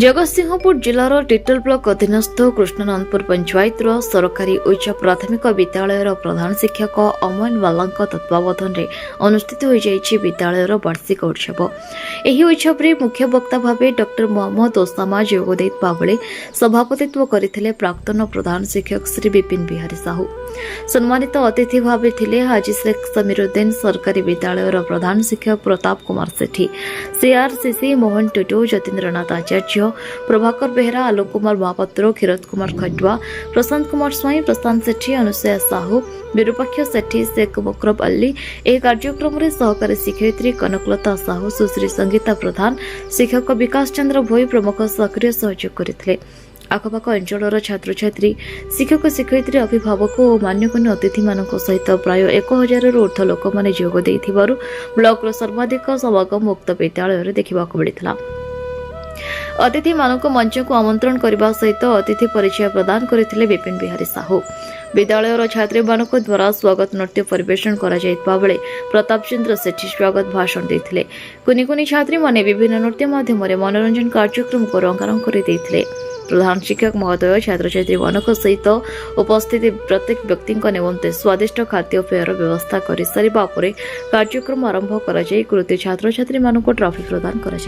Jagatsinghpur जिलार टिटल block अधीनस्थ कृष्णनंदपुर पंचायत सरकारी उच्च प्राथमिक विद्यालय प्रधान शिक्षक अमन वाला तत्वावधान में अनुष्ठित हो विद्यालय वार्षिक उत्सव। यह उत्सव में मुख्य वक्ता भाव डॉ मोहम्मद ओसामा जोगदेवा बेले सभापतित्व करते प्राक्तन प्रधान शिक्षक श्री विपिन बिहारी साहू। सम्मानित अतिथि भाव थे हाजी शेख समीरुद्दीन सरकारी विद्यालय प्रधान शिक्षक प्रताप कुमार सेठी, सीआरसीसी मोहन टुटू, जतीन्द्रनाथ आचार्य, प्रभाकर बेहरा, आलोक कुमार महापात्र, क्षीरत कुमार खटुआ, प्रशांत कुमार स्वाई, प्रशांत सेठी, अनुसया साहू, विरूपाक्ष सेठी, शेख मकरब अल्ली। यह कार्यक्रम में सहकारी शिक्षयित्री कनकलता साहू, सुश्री संगीता प्रधान, शिक्षक विकास चंद्र भोई प्रमुख सक्रिय सहयोग करते। आखपाख अंचल छात्र छात्री, शिक्षक शिक्षयित्री, अभिभावक और मान्यगण्य अतिथि सहित प्राय 1000 ऊर्ध्व लोक मैंने जोगदे ब्लॉक सर्वाधिक समागम उक्त विद्यालय देखा मिलता। अतिथि मानक मंच को आमंत्रण करने सहित अतिथि परिचय प्रदान करते विपिन बिहारी साहू। विद्यालय छात्री मानक द्वारा स्वागत नृत्य परिवेषण बेले प्रताप चंद्र सेठी स्वागत भाषण देते। कुनी कुनी छात्री माने विभिन्न नृत्य माध्यम मनोरंजन कार्यक्रम को रंगारंग करते। प्रधान शिक्षक महोदय छात्र छात्री मानक सहित उपस्थित प्रत्येक व्यक्ति निमंते स्वादिष्ट खाद्यपेयर व्यवस्था कर सारिबा परे कार्यक्रम आरंभ कर कृति छात्र छात्री मानक ट्रॉफी प्रदान कर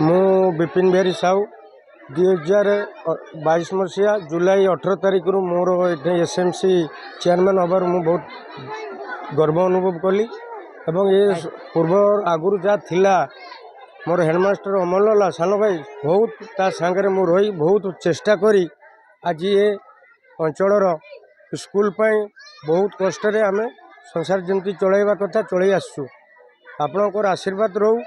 मु विपिन बिहारी साहू 2022 मसीहा जुलाई 18 तारिख मोर एसएमसी चेयरमैन हबार मु बहुत गर्व अनुभव कली एवं ये पूर्व आगुरी जहाँ थिला मोर हेडमास्टर अमल सान भाई बहुत ता सांगे मु रही बहुत चेष्टा करी आज ये अंचल स्कूल पाई बहुत कष्ट आम संसार जमी चलैवा कथा चल आसु आपणकर आशीर्वाद रहू।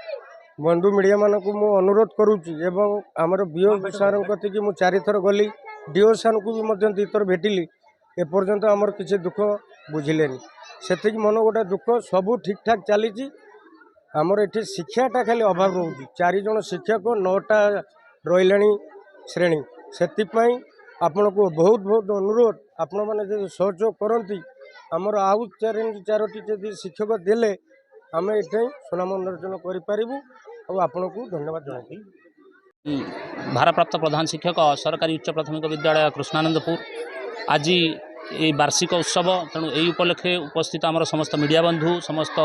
बंधु मीडिया मानक मु अनुरोध करुच्ची एवं आमर बीओ सार कति मु 4 थर गली डीओ सार को भी 2 थर भेटिली एपर्यंत आमर किसी दुख बुझिले से मन गोटे दुख सबू ठीक ठाक चली आमर ये शिक्षाटा खाली अभाव रोचे 4 जन शिक्षक 9टा रही श्रेणी से आपण को बहुत बहुत अनुरोध आपण मैंने सहयोग करती आमर आउ 4टी शिक्षक देले आम ये सुनाम अर्जन करूँ और आपण को धन्यवाद जनाती। भारप्राप्त प्रधान शिक्षक सरकारी उच्च प्राथमिक विद्यालय कृष्णानंदपुर आज ये वार्षिक उत्सव तेणु यही उपलक्षे उपस्थित आमर समस्त मीडिया बंधु समस्त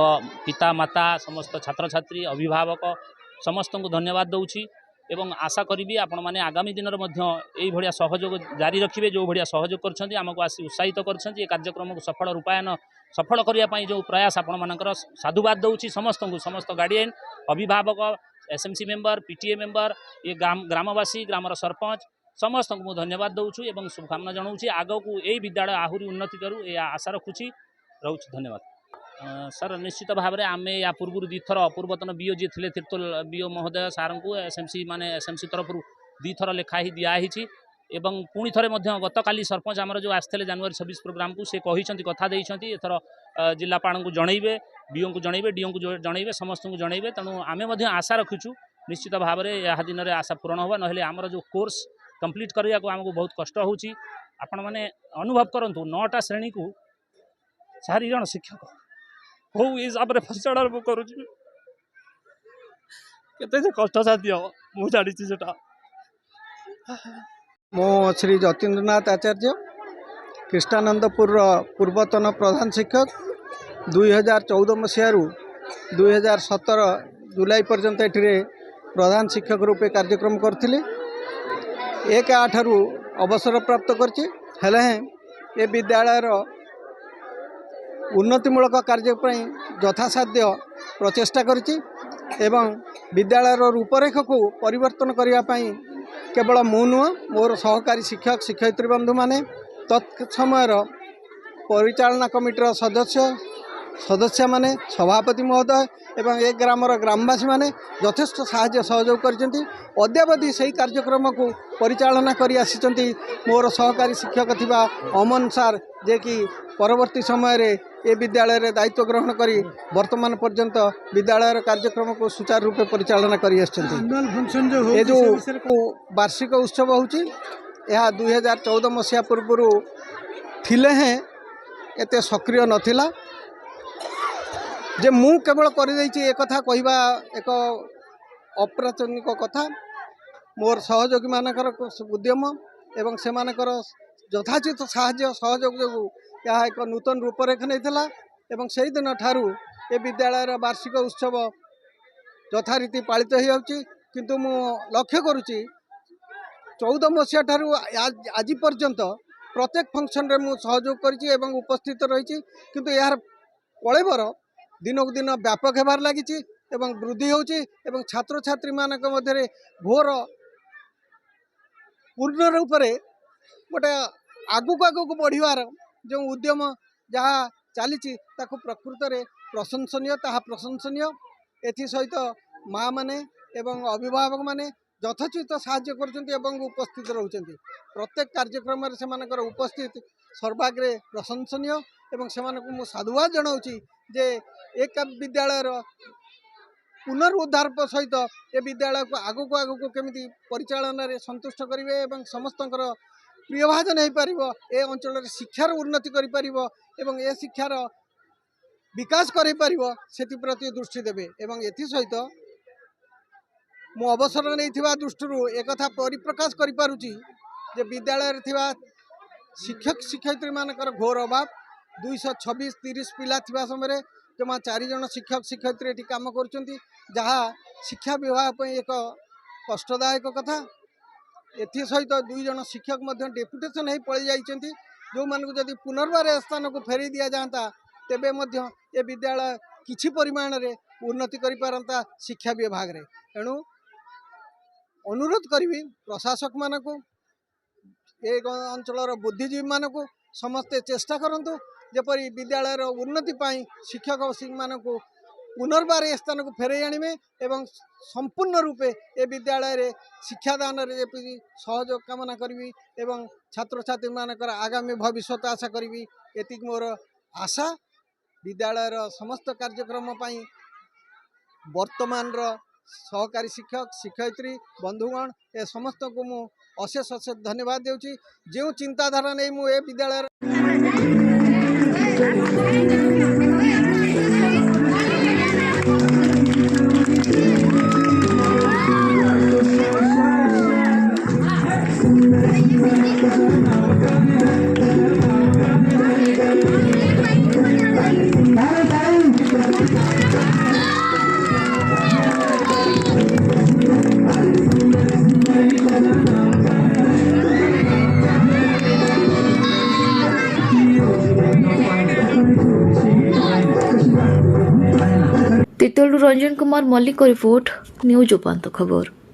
पिता माता समस्त छात्र छात्री अभिभावक समस्त को धन्यवाद दूची एवं आशा करी आपण मैंने आगामी दिन में सहयोग जारी रखिए जो भाया सहयोग करमको आसी उत्साहित कर कार्यक्रम को सफल रूपायन सफल करने जो प्रयास आपण मानकर साधुवाद दूची समस्त गार्डियन अभिभावक एसएमसी मेंबर पीटीए मेंबर ये ग्रामवासी ग्रामर सरपंच समस्त को धन्यवाद दूचु एवं शुभकामना जनाऊँ आग को यही विद्यालय आहरी उन्नति करूँ ये आशा रखुची रोच धन्यवाद। सर निश्चित भाव में आम या पूर्व 2 थर पूर्वतन बीओ जी थे तीर्तोल बीओ महोदय सार को एसएमसी माने एसएमसी तरफ 2 थर लेखाही दिखाई एवं पुणी थे गत काली सरपंच आमर जो आसते जनवरी 26 प्रोग्राम को से कहते कथा देते एथर जिलापाल को जनइबे बीओ को जनइबे डीओ को जनइबे समस्त को जनइबे तेणु आम आशा रखुचु निश्चित भाव में यह दिन में आशा पूरण होगा ना आमर जो कोर्स कंप्लीट करने को आमको बहुत कष्ट होची आपण मैंने अनुभव करंतु 9टा श्रेणी को 4 जन शिक्षक कौ हिसाब से फसड़ा करुच्छी केते जे कष्ट साध्य मु जानी सेटा मो श्री जतीन्द्रनाथ आचार्य कृष्णानंदपुर पूर्वतन प्रधान शिक्षक 2014 मसीह 2017 जुलाई पर्यंत एठिरे प्रधान शिक्षक रूपे कार्यक्रम करथिले 1/8 रु अवसर प्राप्त करछि हेले ए विद्यालय उन्नतिमूलक कार्य पई यथासाध्य प्रचेष्टा करछि एवं विद्यालय रूपरेख को परिवर्तन करने पई केवल मु नुह मोर सहकारी शिक्षक शिक्षयित्री बंधु माने तत्समयर परिचालना कमिटीर सदस्य माने सभापति महोदय एवं एक ग्रामर ग्रामवासी माने यथेष्ट साहाय्य सहयोग करछन्ती अद्यावधि सही कार्यक्रम को परिचालना करी आसिछन्ती मोर सहकारी शिक्षक थिबा अमन सार जे कि परवर्ती समय रे ए विद्यालय रे दायित्व ग्रहण करी वर्तमान पर्यंत विद्यालय कार्यक्रम को सुचारू रूपे परिचालना करी आसिछन्ती ए जो वार्षिक उत्सव होची यह 2014 मसीहा पूर्व थिले हैं एते सक्रिय नथिला जे मु केवल कर एक कथा कहवा एक अप्राचनिक कथा मोर सहयोगी मानकर उद्यम एवं से मानकर यथाचित साहाय्य सहयोग जो यह एक नूतन रूपरेख नहीं एवं से दिन ठारू ए विद्यालय वार्षिक उत्सव यथारीति पालित हो किंतु मु लक्ष्य करुच्ची 14 मसीहा ठारू आज पर्यंत प्रत्येक फंक्शन रे मु सहयोग करिछि एवं उपस्थित रही किंतु यार कलेबर दिनक दिन व्यापक होबार लगी एवं वृद्धि होची एवं छात्र छात्री मानक मध्य घोर पूर्ण रूप से गोटे आगुक आगुक बढ़िवार जो उद्यम जहाँ चली प्रकृत में प्रशंसनीय ताहा प्रशंसनीय एथि सहित माँ माने एवं अभिभावक माने यथोचित साहाय्य कर उपस्थित रहउछन्ति प्रत्येक कार्यक्रम से उपस्थित सर्वाग्रे प्रशंसनीय एवं से साधुवाद जनाऊँगी जे एक विद्यालय पुनरुद्धार सहित ए विद्यालय को आगुक आगुक केमिति परिचालन रे संतुष्ट करिवे एवं समस्तंकर प्रियभाजन हो पार ए अंचल शिक्षार उन्नति करि पारिबो एवं ए शिक्षार विकास करि पारिबो सेति प्रति दृष्टि देबे एवं एथि सहित मु अवसर नहीं दृष्टि एक कथा परिप्रकाश करि पारुची जे विद्यालय रे थिबा शिक्षक शिक्षयित्री मानकर घोर अभाव 226-30 पिला थिबा समय जमा 4 जन शिक्षक शिक्षयित्री एटी काम करुचंती जहाँ शिक्षा विभाग पर एक कष्टदायक कथा एथि सहित 2 जन शिक्षक मध्य डेपुटेशन हो पलि जाइछंती जो मानक जदि पुनर्बार स्थान को फेरी दिया जाता तेबे मध्य ए विद्यालय किछि परिमाण रे उन्नति करि पारंता शिक्षा विभाग रे एणु अनुरोध करी प्रशासक मानक ए अंचल बुद्धिजीवी मानक समस्ते चेष्टा करंतु जेपरी विद्यालय उन्नति पाई शिक्षक मानक पुनर्बार स्थान को फेरे आनिबे एवं संपूर्ण रूपे ए विद्यालय रे शिक्षादान रे सहयोग कामना करी एवं छात्र छात्री मानकर आगामी भविष्य आशा करी एतिक मोर आशा विद्यालय समस्त कार्यक्रम पाई वर्तमान सहकारी शिक्षक शिक्षयित्री बंधुगण ए समस्त को मु अशेष अशेष धन्यवाद देउची जो चिंताधारा नहीं मु ए विद्यालय तितोलु रंजन कुमार मल्लिक रिपोर्ट न्यूज उपांत खबर।